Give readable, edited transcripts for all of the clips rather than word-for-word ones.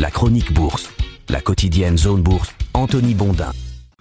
La chronique bourse, la quotidienne Zone Bourse, Anthony Bondin.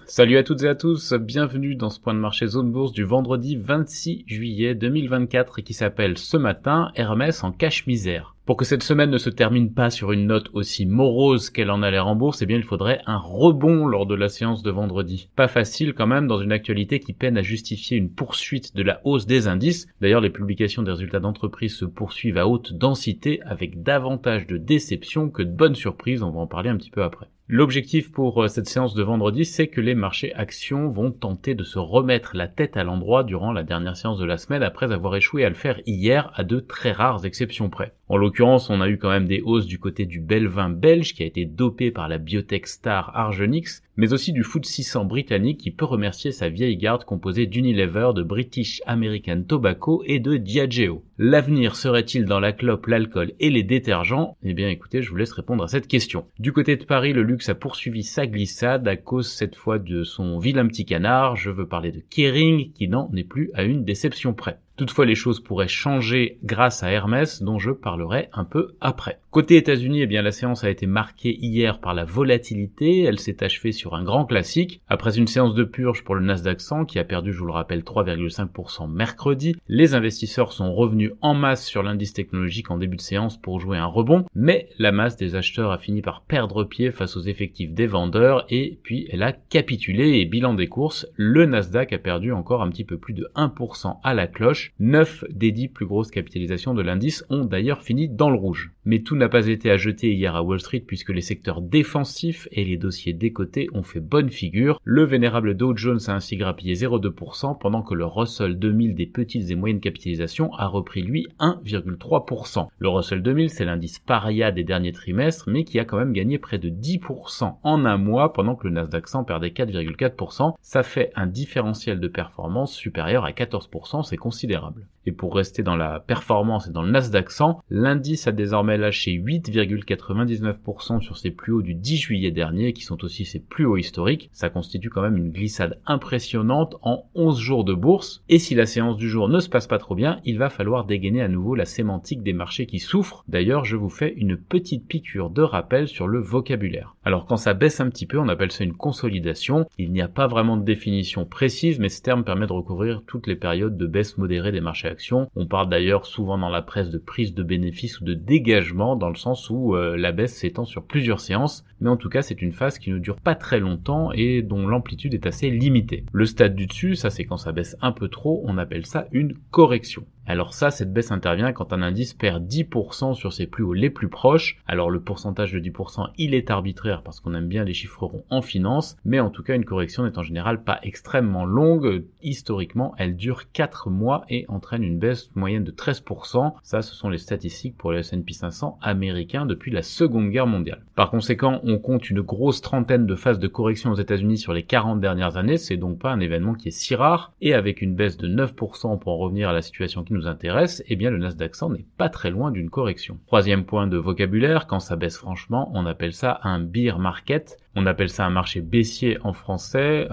Salut à toutes et à tous, bienvenue dans ce point de marché Zone Bourse du vendredi 26 juillet 2024 et qui s'appelle ce matin Hermès en cache-misère. Pour que cette semaine ne se termine pas sur une note aussi morose qu'elle en a l'air en bourse, eh bien il faudrait un rebond lors de la séance de vendredi. Pas facile quand même dans une actualité qui peine à justifier une poursuite de la hausse des indices. D'ailleurs, les publications des résultats d'entreprise se poursuivent à haute densité avec davantage de déceptions que de bonnes surprises, on va en parler un petit peu après. L'objectif pour cette séance de vendredi, c'est que les marchés actions vont tenter de se remettre la tête à l'endroit durant la dernière séance de la semaine après avoir échoué à le faire hier à de très rares exceptions près. En l'occurrence, on a eu quand même des hausses du côté du bel vin belge qui a été dopé par la biotech star Argenix, mais aussi du FTSE 600 britannique qui peut remercier sa vieille garde composée d'Unilever, de British American Tobacco et de Diageo. L'avenir serait-il dans la clope, l'alcool et les détergents? Eh bien écoutez, je vous laisse répondre à cette question. Du côté de Paris, le luxe a poursuivi sa glissade à cause cette fois de son vilain petit canard. Je veux parler de Kering qui n'en est plus à une déception près. Toutefois, les choses pourraient changer grâce à Hermès, dont je parlerai un peu après. Côté États-Unis, eh bien, la séance a été marquée hier par la volatilité. Elle s'est achevée sur un grand classique. Après une séance de purge pour le Nasdaq 100, qui a perdu, je vous le rappelle, 3,5% mercredi, les investisseurs sont revenus en masse sur l'indice technologique en début de séance pour jouer un rebond, mais la masse des acheteurs a fini par perdre pied face aux effectifs des vendeurs, et puis elle a capitulé, et bilan des courses, le Nasdaq a perdu encore un petit peu plus de 1% à la cloche. 9 des 10 plus grosses capitalisations de l'indice ont d'ailleurs fini dans le rouge. Mais tout n'a pas été à jeter hier à Wall Street puisque les secteurs défensifs et les dossiers décotés ont fait bonne figure. Le vénérable Dow Jones a ainsi grappillé 0,2% pendant que le Russell 2000 des petites et moyennes capitalisations a repris lui 1,3%. Le Russell 2000 c'est l'indice paria des derniers trimestres mais qui a quand même gagné près de 10% en un mois pendant que le Nasdaq 100 perdait 4,4%. Ça fait un différentiel de performance supérieur à 14%, c'est considérable. Et pour rester dans la performance et dans le Nasdaq 100, l'indice a désormais lâché 8,99% sur ses plus hauts du 10 juillet dernier, qui sont aussi ses plus hauts historiques. Ça constitue quand même une glissade impressionnante en 11 jours de bourse. Et si la séance du jour ne se passe pas trop bien, il va falloir dégainer à nouveau la sémantique des marchés qui souffrent. D'ailleurs, je vous fais une petite piqûre de rappel sur le vocabulaire. Alors quand ça baisse un petit peu, on appelle ça une consolidation. Il n'y a pas vraiment de définition précise, mais ce terme permet de recouvrir toutes les périodes de baisse modérée des marchés actions. On parle d'ailleurs souvent dans la presse de prise de bénéfice ou de dégagement dans le sens où la baisse s'étend sur plusieurs séances, mais en tout cas c'est une phase qui ne dure pas très longtemps et dont l'amplitude est assez limitée. Le stade du dessus, ça c'est quand ça baisse un peu trop, on appelle ça une correction. Alors ça, cette baisse intervient quand un indice perd 10% sur ses plus hauts les plus proches. Alors le pourcentage de 10%, il est arbitraire parce qu'on aime bien les chiffres ronds en finance, mais en tout cas une correction n'est en général pas extrêmement longue. Historiquement, elle dure 4 mois et entraîne une baisse moyenne de 13%. Ça, ce sont les statistiques pour le S&P 500 américain depuis la Seconde Guerre mondiale. Par conséquent, on compte une grosse trentaine de phases de correction aux États-Unis sur les 40 dernières années. C'est donc pas un événement qui est si rare. Et avec une baisse de 9% pour en revenir à la situation qui nous intéresse, eh bien le Nasdaq 100 n'est pas très loin d'une correction. Troisième point de vocabulaire, quand ça baisse franchement, on appelle ça un bear market. On appelle ça un marché baissier en français.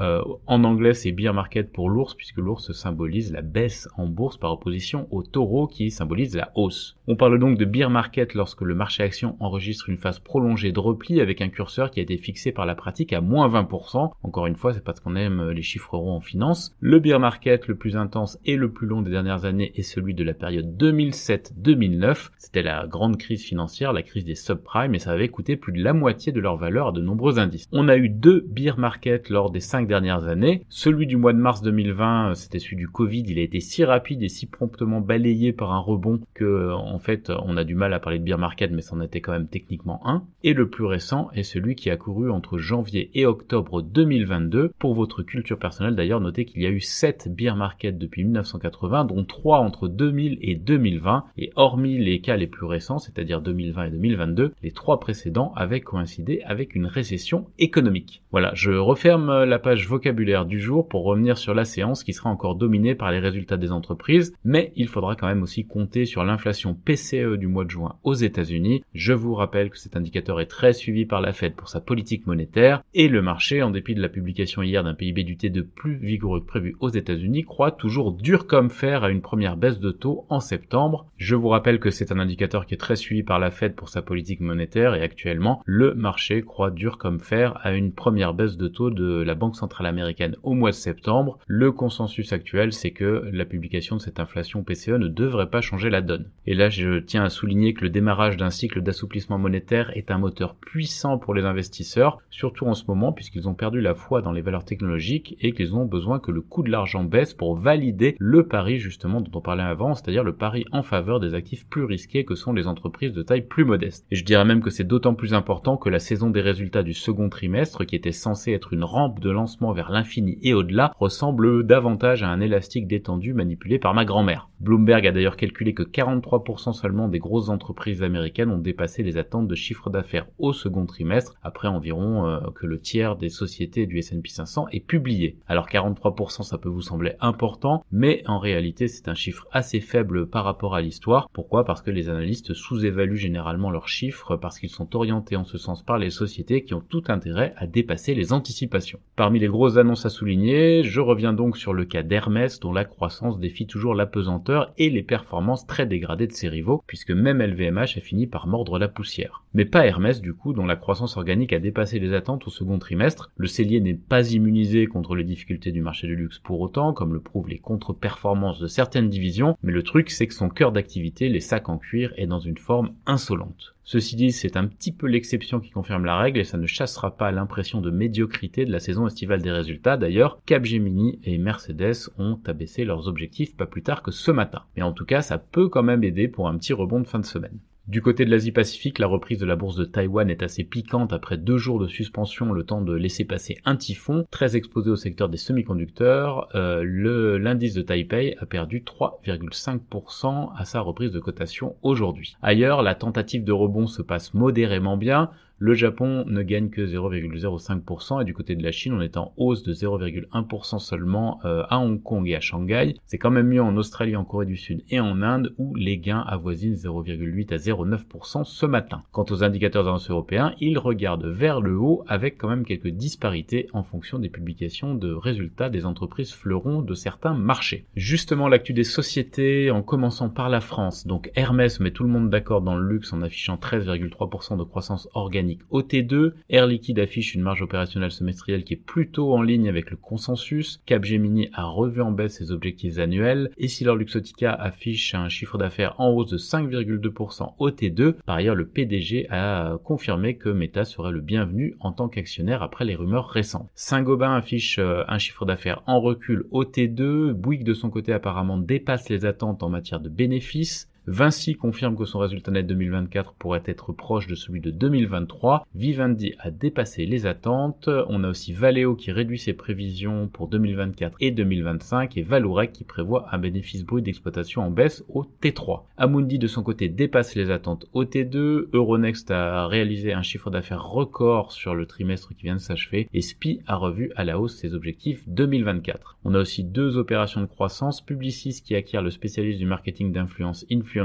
En anglais, c'est bear market pour l'ours, puisque l'ours symbolise la baisse en bourse par opposition au taureau qui symbolise la hausse. On parle donc de bear market lorsque le marché action enregistre une phase prolongée de repli avec un curseur qui a été fixé par la pratique à moins 20%. Encore une fois, c'est parce qu'on aime les chiffres ronds en finance. Le bear market le plus intense et le plus long des dernières années est celui de la période 2007-2009. C'était la grande crise financière, la crise des subprimes, et ça avait coûté plus de la moitié de leur valeur à de nombreux indices. On a eu 2 bear markets lors des 5 dernières années. Celui du mois de mars 2020, c'était celui du Covid. Il a été si rapide et si promptement balayé par un rebond que, en fait, on a du mal à parler de bear market, mais c'en était quand même techniquement un. Et le plus récent est celui qui a couru entre janvier et octobre 2022. Pour votre culture personnelle, d'ailleurs, notez qu'il y a eu 7 bear markets depuis 1980, dont 3 entre 2000 et 2020. Et hormis les cas les plus récents, c'est-à-dire 2020 et 2022, les 3 précédents avaient coïncidé avec une récession sanctions économiques. Voilà, je referme la page vocabulaire du jour pour revenir sur la séance qui sera encore dominée par les résultats des entreprises, mais il faudra quand même aussi compter sur l'inflation PCE du mois de juin aux États-Unis. Je vous rappelle que cet indicateur est très suivi par la Fed pour sa politique monétaire, et le marché, en dépit de la publication hier d'un PIB du T2 plus vigoureux que prévu aux États-Unis, croit toujours dur comme fer à une première baisse de taux en septembre. Je vous rappelle que c'est un indicateur qui est très suivi par la Fed pour sa politique monétaire, et actuellement, le marché croit dur comme fer à une première baisse de taux de la Banque centrale américaine au mois de septembre. Le consensus actuel, c'est que la publication de cette inflation PCE ne devrait pas changer la donne. Et là, je tiens à souligner que le démarrage d'un cycle d'assouplissement monétaire est un moteur puissant pour les investisseurs, surtout en ce moment puisqu'ils ont perdu la foi dans les valeurs technologiques et qu'ils ont besoin que le coût de l'argent baisse pour valider le pari justement dont on parlait avant, c'est-à-dire le pari en faveur des actifs plus risqués que sont les entreprises de taille plus modeste. Et je dirais même que c'est d'autant plus important que la saison des résultats du second trimestre, qui était censée être une rampe de lancement vers l'infini et au-delà, ressemble davantage à un élastique détendu manipulé par ma grand-mère. Bloomberg a d'ailleurs calculé que 43% seulement des grosses entreprises américaines ont dépassé les attentes de chiffre d'affaires au second trimestre, après environ que le tiers des sociétés du S&P 500 est publié. Alors 43% ça peut vous sembler important, mais en réalité c'est un chiffre assez faible par rapport à l'histoire. Pourquoi ? Parce que les analystes sous-évaluent généralement leurs chiffres parce qu'ils sont orientés en ce sens par les sociétés qui ont tout intérêt à dépasser les anticipations. Parmi les grosses annonces à souligner, je reviens donc sur le cas d'Hermès dont la croissance défie toujours l'apesanteur et les performances très dégradées de ses rivaux, puisque même LVMH a fini par mordre la poussière. Mais pas Hermès du coup, dont la croissance organique a dépassé les attentes au second trimestre. Le cellier n'est pas immunisé contre les difficultés du marché du luxe pour autant, comme le prouvent les contre-performances de certaines divisions, mais le truc c'est que son cœur d'activité, les sacs en cuir, est dans une forme insolente. Ceci dit, c'est un petit peu l'exception qui confirme la règle et ça ne chassera pas l'impression de médiocrité de la saison estivale des résultats. D'ailleurs, Capgemini et Mercedes ont abaissé leurs objectifs pas plus tard que ce matin. Mais en tout cas, ça peut quand même aider pour un petit rebond de fin de semaine. Du côté de l'Asie-Pacifique, la reprise de la bourse de Taïwan est assez piquante après 2 jours de suspension, le temps de laisser passer un typhon. Très exposé au secteur des semi-conducteurs, l'indice de Taipei a perdu 3,5% à sa reprise de cotation aujourd'hui. Ailleurs, la tentative de rebond se passe modérément bien. Le Japon ne gagne que 0,05% et du côté de la Chine, on est en hausse de 0,1% seulement à Hong Kong et à Shanghai. C'est quand même mieux en Australie, en Corée du Sud et en Inde où les gains avoisinent 0,8 à 0,9% ce matin. Quant aux indicateurs européens, ils regardent vers le haut avec quand même quelques disparités en fonction des publications de résultats des entreprises fleurons de certains marchés. Justement, l'actu des sociétés en commençant par la France. Donc Hermès met tout le monde d'accord dans le luxe en affichant 13,3% de croissance organique au T2, Air Liquide affiche une marge opérationnelle semestrielle qui est plutôt en ligne avec le consensus, Capgemini a revu en baisse ses objectifs annuels, EssilorLuxottica affiche un chiffre d'affaires en hausse de 5,2% au T2. Par ailleurs, le PDG a confirmé que Meta serait le bienvenu en tant qu'actionnaire après les rumeurs récentes. Saint-Gobain affiche un chiffre d'affaires en recul au T2, Bouygues de son côté apparemment dépasse les attentes en matière de bénéfices, Vinci confirme que son résultat net 2024 pourrait être proche de celui de 2023. Vivendi a dépassé les attentes. On a aussi Valeo qui réduit ses prévisions pour 2024 et 2025 et Vallourec qui prévoit un bénéfice brut d'exploitation en baisse au T3. Amundi de son côté dépasse les attentes au T2. Euronext a réalisé un chiffre d'affaires record sur le trimestre qui vient de s'achever et SPIE a revu à la hausse ses objectifs 2024. On a aussi 2 opérations de croissance, Publicis qui acquiert le spécialiste du marketing d'influence Influencia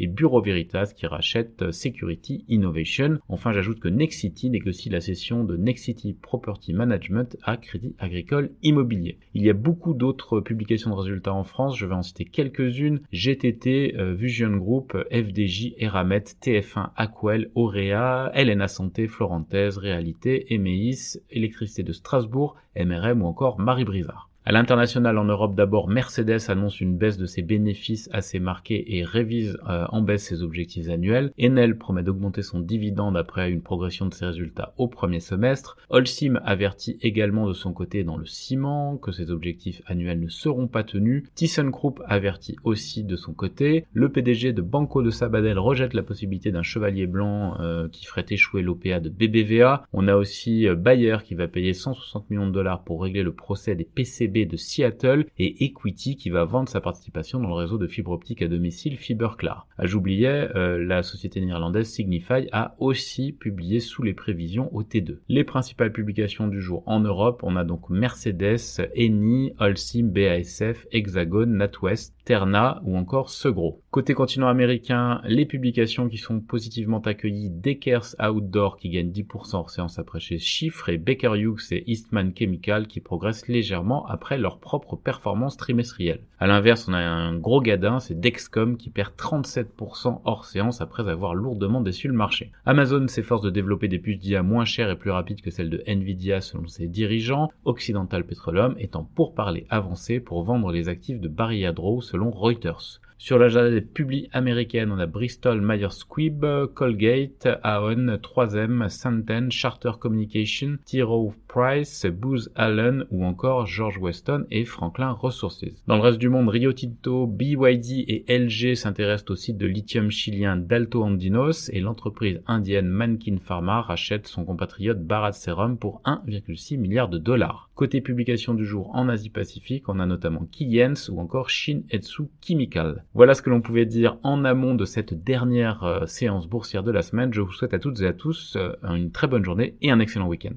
et Bureau Veritas qui rachète Security Innovation. Enfin, j'ajoute que Nexity négocie la cession de Nexity Property Management à Crédit Agricole Immobilier. Il y a beaucoup d'autres publications de résultats en France, je vais en citer quelques-unes. GTT, Vision Group, FDJ, Eramet, TF1, Aquel, Auréa, LNA Santé, Florentez, Réalité, Emeis, Électricité de Strasbourg, MRM ou encore Marie Brizard. À l'international, en Europe d'abord, Mercedes annonce une baisse de ses bénéfices assez marquée et révise en baisse ses objectifs annuels. Enel promet d'augmenter son dividende après une progression de ses résultats au premier semestre. Holcim avertit également de son côté dans le ciment que ses objectifs annuels ne seront pas tenus. ThyssenKrupp avertit aussi de son côté. Le PDG de Banco de Sabadell rejette la possibilité d'un chevalier blanc qui ferait échouer l'OPA de BBVA. On a aussi Bayer qui va payer 160 millions de dollars pour régler le procès des PCB BNB de Seattle et Equity qui va vendre sa participation dans le réseau de fibre optique à domicile Fiberklaar. J'oubliais, la société néerlandaise Signify a aussi publié sous les prévisions au T2. Les principales publications du jour en Europe, on a donc Mercedes, Eni, Holcim, BASF, Hexagon, NatWest, Terna ou encore Segro. Côté continent américain, les publications qui sont positivement accueillies, Deckers Outdoor qui gagne 10% hors séance après chez Chiffre et Baker Hughes et Eastman Chemical qui progressent légèrement après leur propre performance trimestrielle. À l'inverse, on a un gros gadin, c'est Dexcom qui perd 37% hors séance après avoir lourdement déçu le marché. Amazon s'efforce de développer des puces d'IA moins chères et plus rapides que celles de Nvidia selon ses dirigeants, Occidental Petroleum étant pourparlers avancés pour vendre les actifs de Barry Yadrow selon Reuters. Sur l'agenda des publis américaines, on a Bristol Myers Squibb, Colgate, Aon, 3M, Santen, Charter Communication, T. Rowe Price, Booz Allen ou encore George Weston et Franklin Resources. Dans le reste du monde, Rio Tinto, BYD et LG s'intéressent au site de lithium chilien d'Alto Andinos et l'entreprise indienne Mankin Pharma rachète son compatriote Bharat Serum pour 1,6 milliard de dollars. Côté publication du jour en Asie-Pacifique, on a notamment Keyence ou encore Shin-Etsu Chemical. Voilà ce que l'on pouvait dire en amont de cette dernière séance boursière de la semaine. Je vous souhaite à toutes et à tous une très bonne journée et un excellent week-end.